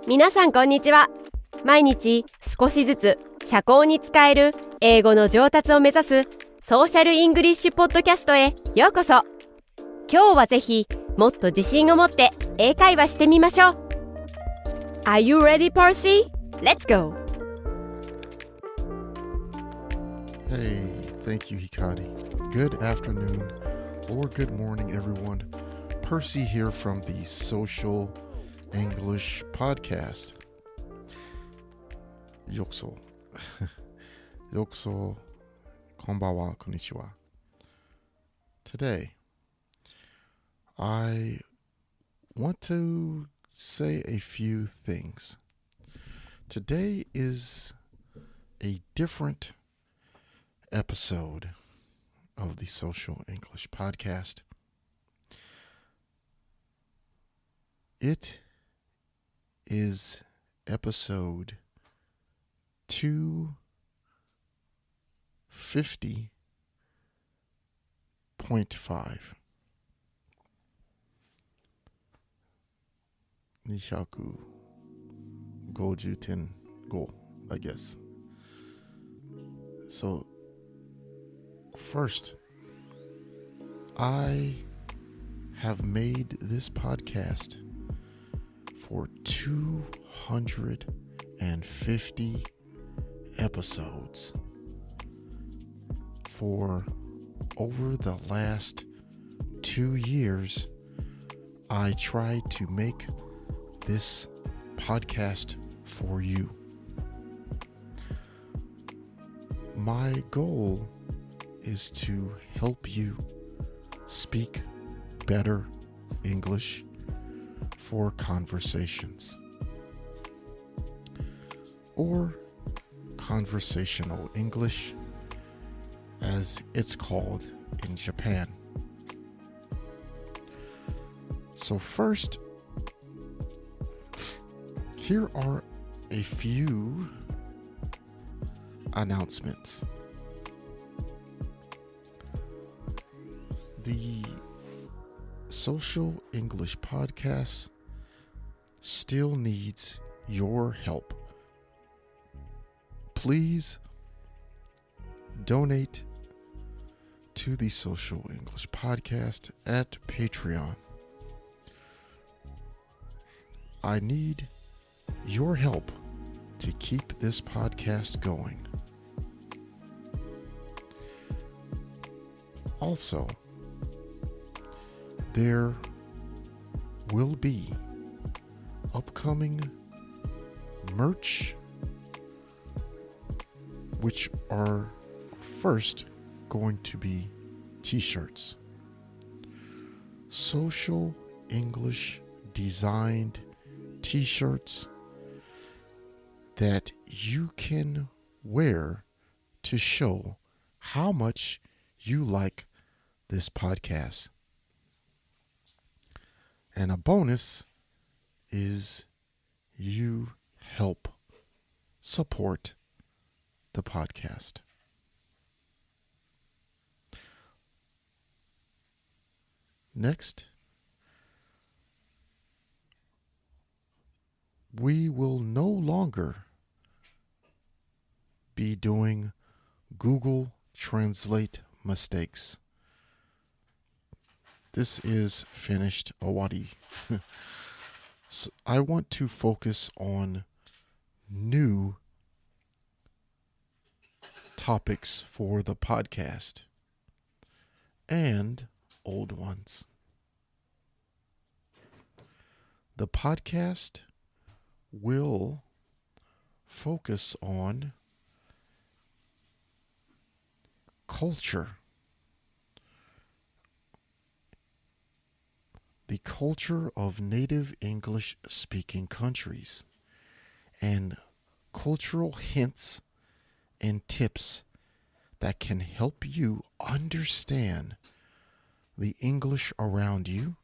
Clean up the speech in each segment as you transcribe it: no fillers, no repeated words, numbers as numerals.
皆さんこんにちは。毎日少しずつ社交に使える英語の上達を目指すソーシャルイングリッシュポッドキャストへようこそ。今日はぜひもっと自信を持って英会話してみましょう。 Are you ready, Percy? Let's go! Hey, thank you, Hikari. Good afternoon or good morning, everyone. Percy here from the Social English Podcast. ようこそ。ようこそ。こんばんは、こんにちは。Today, I want to say a few things. Today is a different episode of the Social English Podcast. It is episode 250.5. 250.5, I guess. So, first, I have made this podcast for 250 episodes. For over the last 2 years, I tried to make this podcast for you. My goal is to help you speak better English for conversations, or conversational English as it's called in Japan. So first, here are a few announcements. The Social English Podcast still needs your help. Please donate to the Social English Podcast at Patreon. I need your help to keep this podcast going. Also, there will be upcoming merch, which are first going to be t-shirts. Social English designed t-shirts that you can wear to show how much you like this podcast. And a bonus is you help support the podcast. Next, we will no longer be doing Google Translate mistakes. This is finished awadi. So I want to focus on new topics for the podcast and old ones. The podcast will focus on culture. The culture of native English-speaking countries, and cultural hints and tips that can help you understand the English around you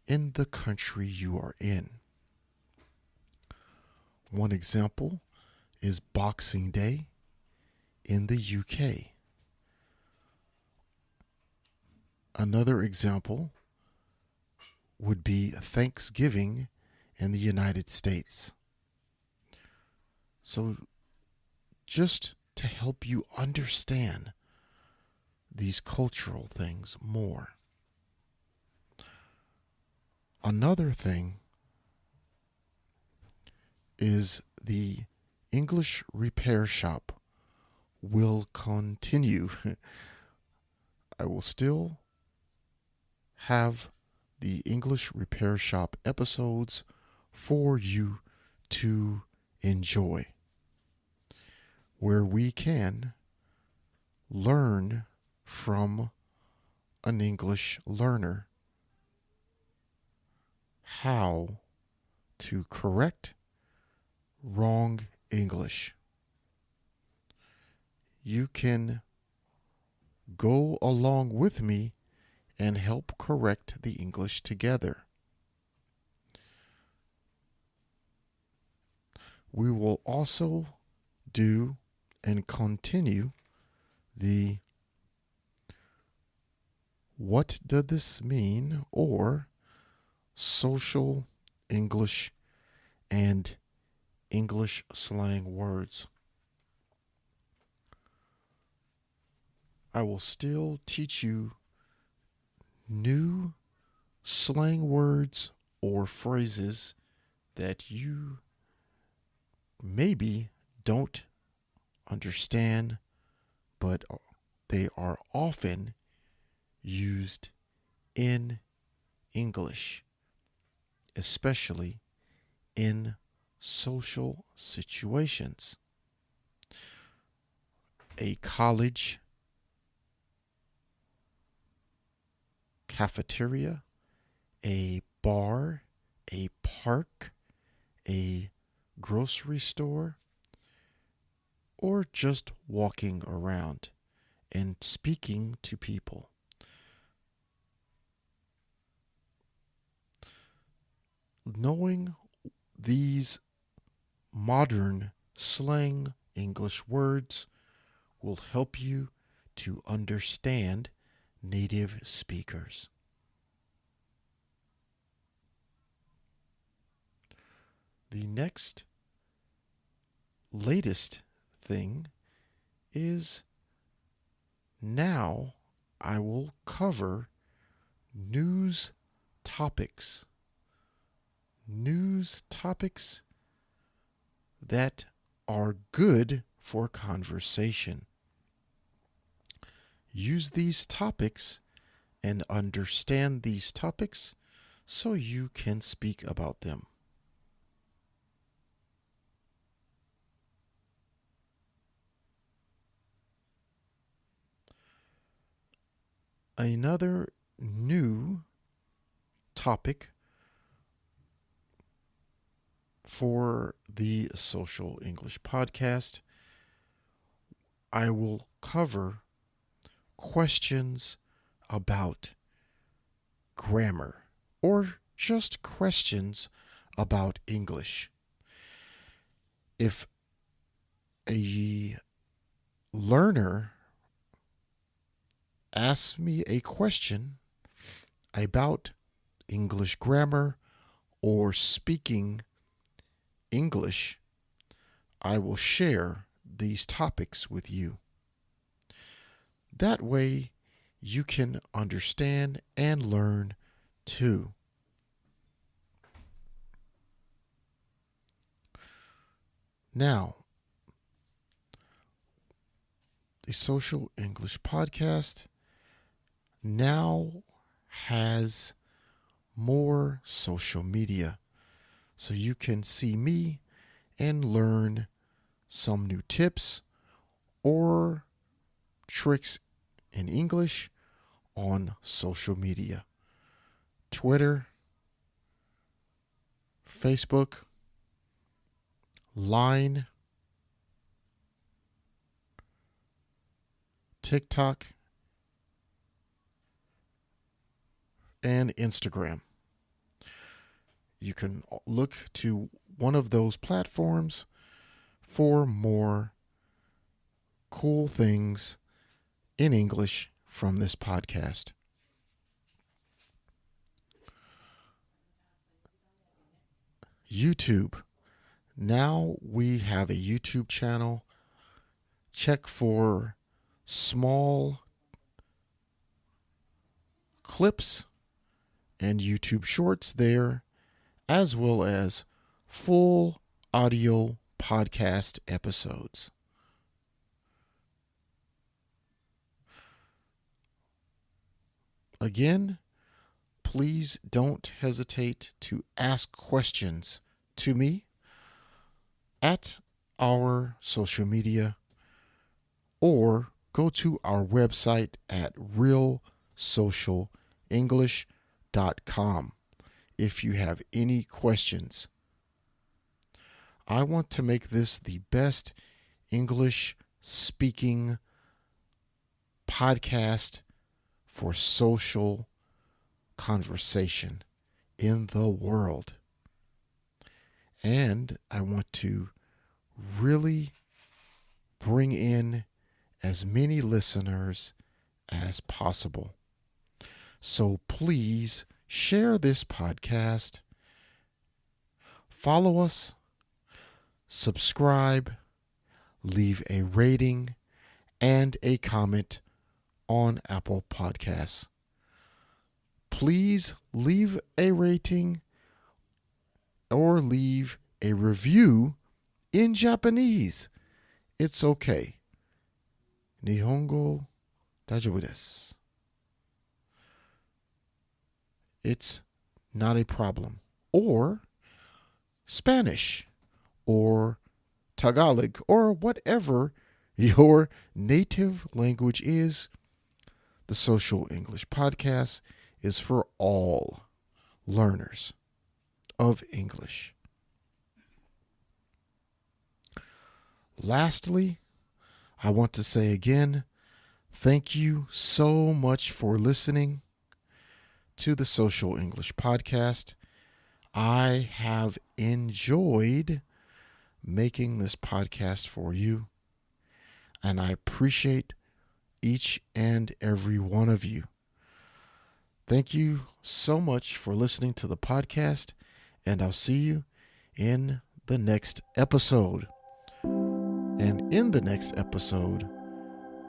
in the country you are in. One example is Boxing Day in the UK. Another example would be Thanksgiving in the United States. So just to help you understand these cultural things more. Another thing is the English repair shop will continue. I will still have the English repair shop episodes for you to enjoy, where we can learn from an English learner how to correct wrong English. You can go along with me and help correct the English together. We will also do and continue the "What does this mean?" or social English and English slang words. I will still teach you new slang words or phrases that you maybe don't understand, but they are often used in English, especially in social situations. A college cafeteria, a bar, a park, a grocery store, or just walking around and speaking to people. Knowing these modern slang English words will help you to understand native speakers. The next latest thing is now I will cover news topics. News topics that are good for conversation. Use these topics and understand these topics so you can speak about them. Another new topic for the Social English Podcast, I will cover questions about grammar or just questions about English. If a learner asks me a question about English grammar or speaking English, I will share these topics with you. That way, you can understand and learn too. Now, the Social English Podcast now has more social media, so you can see me and learn some new tips or tricks in English on social media. Twitter, Facebook, Line, TikTok, and Instagram. You can look to one of those platforms for more cool things in English from this podcast. YouTube. now we have a YouTube channel. Check for small clips and YouTube shorts there, as well as full audio podcast episodes. Again, please don't hesitate to ask questions to me at our social media or go to our website at realsocialenglish.com if you have any questions. I want to make this the best English speaking podcast for social conversation in the world. And I want to really bring in as many listeners as possible. So please share this podcast, follow us, subscribe, leave a rating and a comment on Apple Podcasts. Please leave a rating or leave a review in Japanese. It's okay. 日本語大丈夫です。It's not a problem. Or Spanish or Tagalog or whatever your native language is. The Social English Podcast is for all learners of English. Lastly, I want to say again, thank you so much for listening to the Social English Podcast. I have enjoyed making this podcast for you, and I appreciate each and every one of you. Thank you so much for listening to the podcast, and I'll see you in the next episode. And in the next episode,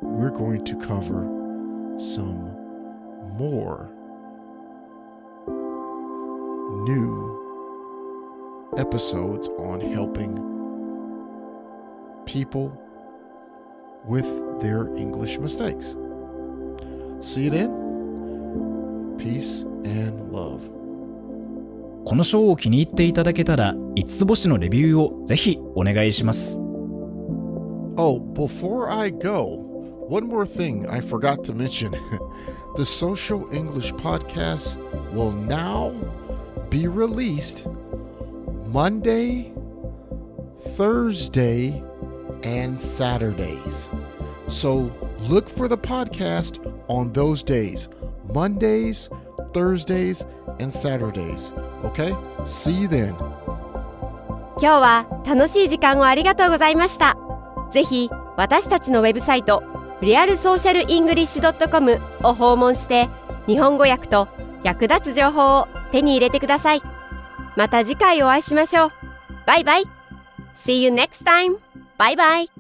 we're going to cover some more new episodes on helping people with their English mistakes. See you then. Peace and love. このショーを気に入っていただけたら5つ星のレビューをぜひお願いします。Oh, before I go, one more thing I forgot to mention. The Social English Podcast will now be released Monday, Thursday, and Saturdays. So look for the podcast on those days. Mondays, Thursdays, and Saturdays. Okay? See you then. 今日は楽しい時間をありがとうございました。ぜひ私たちのウェブサイト realsocialenglish.com を訪問して日本語訳と役立つ情報を手に入れてください。また次回お会いしましょう。バイバイ。See you next time. Bye bye.